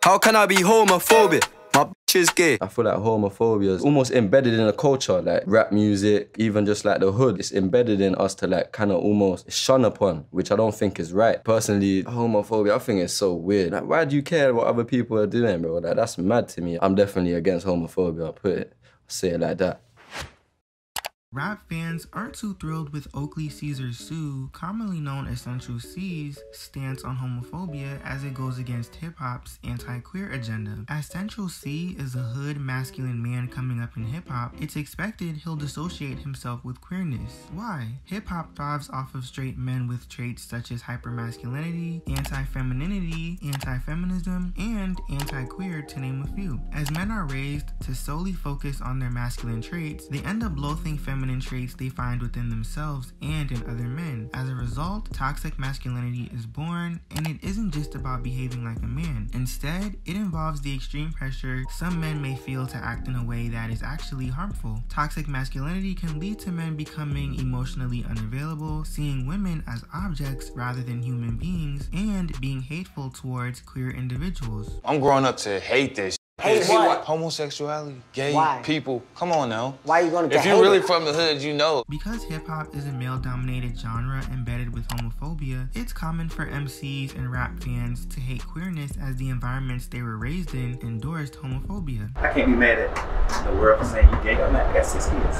How can I be homophobic? My bitch is gay. I feel like homophobia is almost embedded in the culture, like rap music, even just like the hood. It's embedded in us to like kind of almost shun upon, which I don't think is right. Personally, homophobia, I think it's so weird. Like, why do you care what other people are doing, bro? Like, that's mad to me. I'm definitely against homophobia, I'll say it like that. Rap fans aren't too thrilled with Oakley Caesar Sue, commonly known as Central C's, stance on homophobia as it goes against hip-hop's anti-queer agenda. As Central C is a hood masculine man coming up in hip-hop, it's expected he'll dissociate himself with queerness. Why? Hip-hop thrives off of straight men with traits such as hypermasculinity, anti-femininity, anti-feminism, and anti-queer, to name a few. As men are raised to solely focus on their masculine traits, they end up loathing feminine traits they find within themselves and in other men. As a result, toxic masculinity is born, and it isn't just about behaving like a man. Instead, it involves the extreme pressure some men may feel to act in a way that is actually harmful. Toxic masculinity can lead to men becoming emotionally unavailable, seeing women as objects rather than human beings, and being hateful towards queer individuals. I'm growing up to hate this. Hate what? Homosexuality, gay people. Come on now. Why are you going to If you're really from the hood, you know. Because hip-hop is a male-dominated genre embedded with homophobia, it's common for MCs and rap fans to hate queerness as the environments they were raised in endorsed homophobia. I can't be mad at the world for saying you gay. I'm I got 6 kids.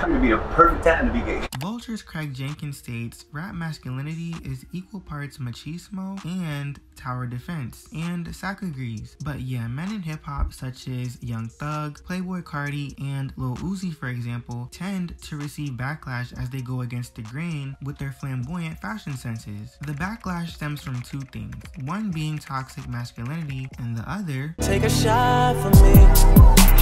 It would be the perfect time to be gay. Vulture's Craig Jenkins states, rap masculinity is equal parts machismo and tower defense, and Sack agrees. But yeah, men in hip-hop such as Young Thug, Playboi Carti, and Lil Uzi, for example, tend to receive backlash as they go against the grain with their flamboyant fashion senses. The backlash stems from two things, one being toxic masculinity, and the other, Take a shot for me.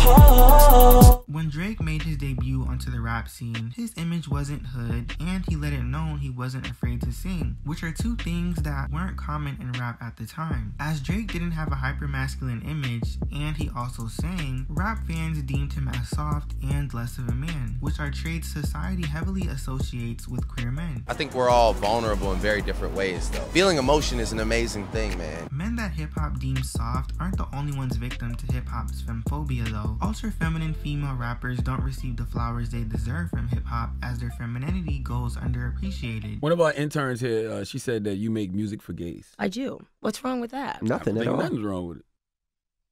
Oh. When Drake made his debut onto the rap scene, his image wasn't hood, and he let it known he wasn't afraid to sing, which are two things that weren't common in rap at the time. As Drake didn't have a hyper-masculine image, and he also sang, rap fans deemed him as soft and less of a man, which are traits society heavily associates with queer men. I think we're all vulnerable in very different ways, though. Feeling emotion is an amazing thing, man. Men that hip-hop deems soft aren't the only ones victim to hip-hop's femphobia, though. Ultra-feminine female rappers don't receive the flowers they deserve from hip-hop as their femininity goes underappreciated. One of our interns here, she said that you make music for gays. I do. What's wrong with that? Nothing at all. Nothing's wrong with it.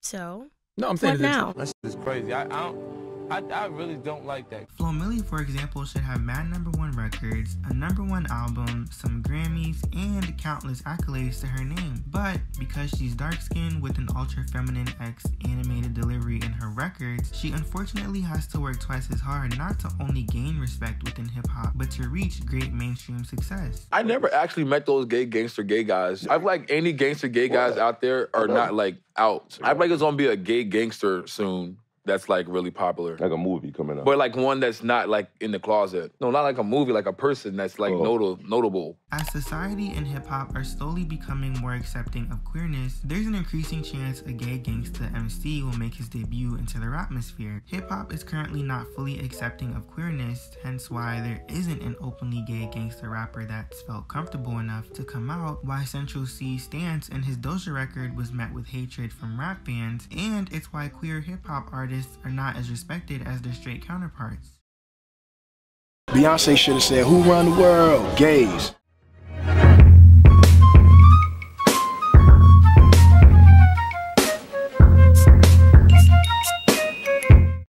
So? No, I'm saying what now? That shit is crazy. I really don't like that. Flo Milli, for example, should have mad #1 records, a #1 album, some Grammys, and countless accolades to her name. But because she's dark-skinned with an ultra-feminine X-animated delivery in her records, she unfortunately has to work twice as hard not to only gain respect within hip-hop, but to reach great mainstream success. I never actually met those gangster gay guys. I feel like any gangster gay guys out there are not like out. I feel like there's gonna be a gay gangster soon. That's like really popular. Like a movie coming up. But like one that's not like in the closet. No, not like a movie, like a person that's like notable. As society and hip-hop are slowly becoming more accepting of queerness, there's an increasing chance a gay gangsta MC will make his debut into the rapmosphere. Hip-hop is currently not fully accepting of queerness, hence why there isn't an openly gay gangsta rapper that's felt comfortable enough to come out, why Central C's stance in his Doja record was met with hatred from rap fans, and it's why queer hip-hop artists are not as respected as their straight counterparts. Beyonce should have said, who run the world? Gays.